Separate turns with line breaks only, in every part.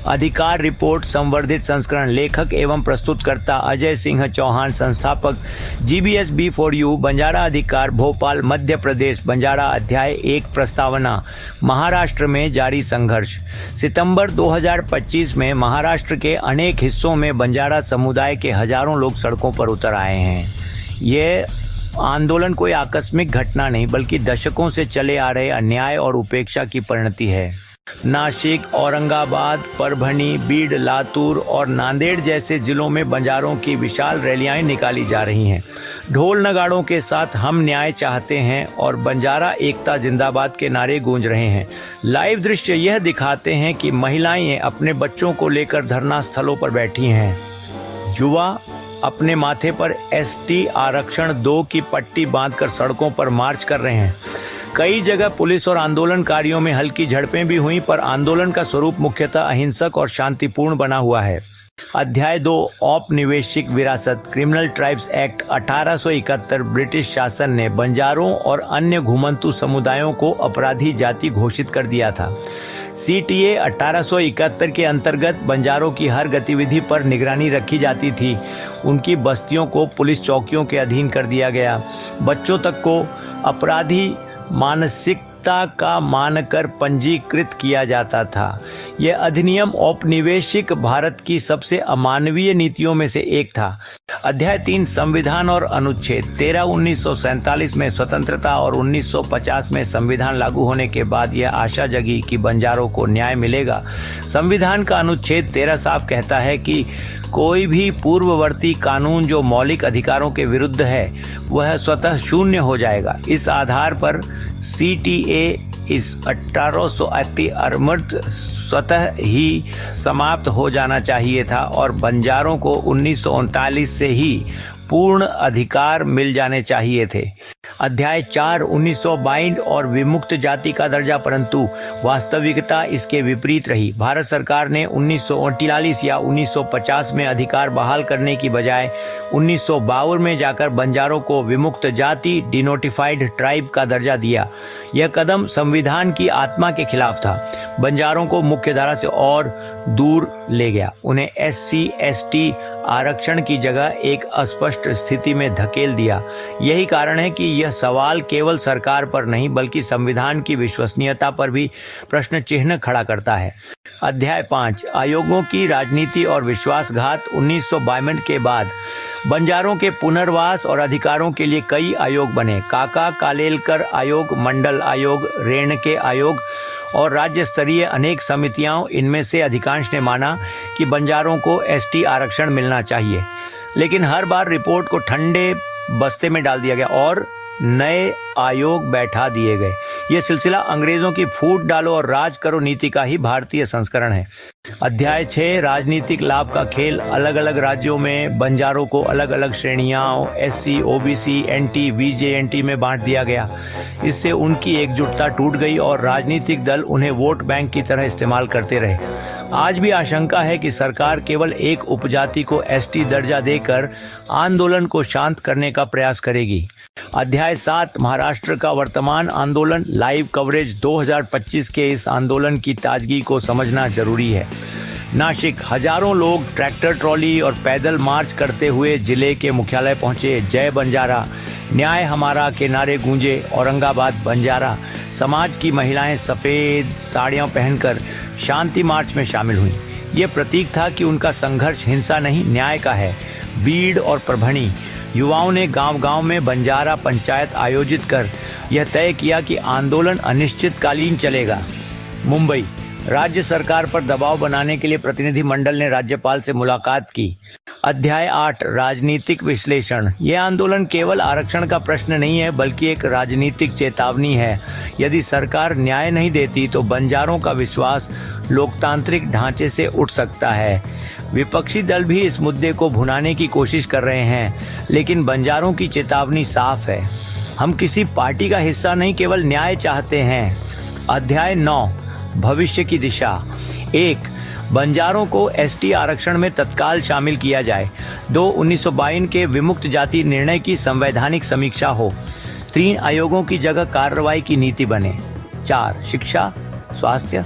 अधिकार रिपोर्ट संवर्धित संस्करण। लेखक एवं प्रस्तुतकर्ता अजय सिंह चौहान, संस्थापक GBS B4U, बंजारा अधिकार, भोपाल, मध्य प्रदेश। बंजारा अध्याय 1, प्रस्तावना। महाराष्ट्र में जारी संघर्ष। सितंबर 2025 में महाराष्ट्र के अनेक हिस्सों में बंजारा समुदाय के हजारों लोग सड़कों पर उतर आए हैं। ये आंदोलन कोई आकस्मिक घटना नहीं, बल्कि दशकों से चले आ रहे अन्याय और उपेक्षा की परिणति है। नासिक, औरंगाबाद, परभनी, बीड, लातूर और नांदेड़ जैसे जिलों में बंजारों की विशाल रैलियां निकाली जा रही हैं। ढोल नगाड़ों के साथ हम न्याय चाहते हैं और बंजारा एकता जिंदाबाद के नारे गूंज रहे हैं। लाइव दृश्य यह दिखाते हैं कि महिलाएं अपने बच्चों को लेकर धरना स्थलों पर बैठी हैं। युवा अपने माथे पर ST आरक्षण 2 की पट्टी बांधकर सड़कों पर मार्च कर रहे हैं। कई जगह पुलिस और आंदोलनकारियों में हल्की झड़पें भी हुईं, पर आंदोलन का स्वरूप मुख्यतः अहिंसक और शांतिपूर्ण बना हुआ है। अध्याय 2, औपनिवेशिक विरासत। Criminal tribes act 1871। ब्रिटिश शासन ने बंजारों और अन्य घुमंतू समुदायों को अपराधी जाति घोषित कर दिया था। CTA 1871 के अंतर्गत बंजारों की हर गतिविधि पर निगरानी रखी जाती थी। उनकी बस्तियों को पुलिस चौकियों के अधीन कर दिया गया। बच्चों तक को अपराधी मानसिकता का मानकर पंजीकृत किया जाता था। यह अधिनियम औपनिवेशिक भारत की सबसे अमानवीय नीतियों में से एक था। अध्याय 3, संविधान और अनुच्छेद। 13 1947 में स्वतंत्रता और 1950 में संविधान लागू होने के बाद यह आशा जगी कि बंजारों को न्याय मिलेगा। संविधान का अनुच्छेद 13 साफ कहता है कि कोई भी पूर्ववर्ती कानून जो मौलिक अधिकारों के विरुद्ध है वह स्वतः शून्य हो जाएगा। इस आधार पर CTA इस 1880 स्वतः ही समाप्त हो जाना चाहिए था और बंजारों को 1939 से ही पूर्ण अधिकार मिल जाने चाहिए थे। अध्याय 4, 1922 और विमुक्त जाति का दर्जा, परंतु वास्तविकता इसके विपरीत रही। भारत सरकार ने 1939 या 1950 में अधिकार बहाल करने की बजाय 1952 में जाकर बंजारों को विमुक्त जाति, डिनोटिफाइड ट्राइब का दर्जा दिया। यह कदम संविधान की आत्मा के खिलाफ था। बंजारों को मुख्यधारा से और दूर ले गया। उन्हें SC ST आरक्षण की जगह एक अस्पष्ट स्थिति में धकेल दिया। यही कारण है कि यह सवाल केवल सरकार पर नहीं बल्कि संविधान की विश्वसनीयता पर भी प्रश्न चिन्ह खड़ा करता है। अध्याय 5, आयोगों की राजनीति और विश्वासघात। 1952 के बाद बंजारों के पुनर्वास और अधिकारों के लिए कई आयोग बने। काका कालेलकर आयोग, मंडल आयोग, रेणके आयोग और राज्य स्तरीय अनेक समितियां। इनमें से अधिकांश ने माना कि बंजारों को ST आरक्षण मिलना चाहिए, लेकिन हर बार रिपोर्ट को ठंडे बस्ते में डाल दिया गया और नए आयोग बैठा दिए गए। यह सिलसिला अंग्रेजों की फूट डालो और राज करो नीति का ही भारतीय संस्करण है। अध्याय 6, राजनीतिक लाभ का खेल। अलग अलग राज्यों में बंजारों को अलग अलग श्रेणियों SC, OBC, NT, VJNT में बांट दिया गया। इससे उनकी एकजुटता टूट गई और राजनीतिक दल उन्हें वोट बैंक की तरह इस्तेमाल करते रहे। आज भी आशंका है कि सरकार केवल एक उपजाति को ST दर्जा देकर आंदोलन को शांत करने का प्रयास करेगी। अध्याय 7, महाराष्ट्र का वर्तमान आंदोलन। Live coverage. 2025 के इस आंदोलन की ताजगी को समझना जरूरी है। नासिक, हजारों लोग ट्रैक्टर ट्रॉली और पैदल मार्च करते हुए जिले के मुख्यालय पहुंचे। जय बंजारा, न्याय हमारा के नारे गूंजे। औरंगाबाद, बंजारा समाज की महिलाएं सफेद साड़ियां पहनकर शांति मार्च में शामिल हुई। ये प्रतीक था कि उनका संघर्ष हिंसा नहीं, न्याय का है। बीड और परभनी, युवाओं ने गांव-गांव में बंजारा पंचायत आयोजित कर यह तय किया कि आंदोलन अनिश्चितकालीन चलेगा। मुंबई, राज्य सरकार पर दबाव बनाने के लिए प्रतिनिधिमंडल ने राज्यपाल से मुलाकात की। अध्याय 8, राजनीतिक विश्लेषण। यह आंदोलन केवल आरक्षण का प्रश्न नहीं है बल्कि एक राजनीतिक चेतावनी है। यदि सरकार न्याय नहीं देती तो बंजारों का विश्वास लोकतांत्रिक ढांचे से उठ सकता है। विपक्षी दल भी इस मुद्दे को भुनाने की कोशिश कर रहे हैं, लेकिन बंजारों की चेतावनी साफ है। हम किसी पार्टी का हिस्सा नहीं, केवल न्याय चाहते हैं। अध्याय 9, भविष्य की दिशा। 1, बंजारों को ST आरक्षण में तत्काल शामिल किया जाए। 2, 1952 के विमुक्त जाति निर्णय की संवैधानिक समीक्षा हो। 3, आयोगों की जगह कार्रवाई की नीति बने। 4, शिक्षा, स्वास्थ्य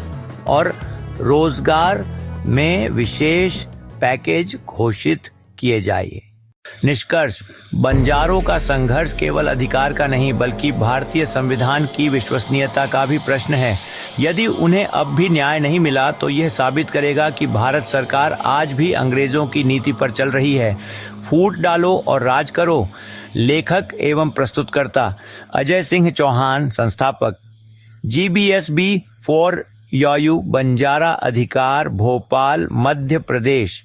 और रोजगार में विशेष पैकेज घोषित किए जाए। निष्कर्ष, बंजारों का संघर्ष केवल अधिकार का नहीं बल्कि भारतीय संविधान की विश्वसनीयता का भी प्रश्न है। यदि उन्हें अब भी न्याय नहीं मिला तो यह साबित करेगा कि भारत सरकार आज भी अंग्रेजों की नीति पर चल रही है। फूट डालो और राज करो। लेखक एवं प्रस्तुतकर्ता अजय सिंह चौहान, संस्थापक GBSB 4U बंजारा अधिकार, भोपाल, मध्य प्रदेश।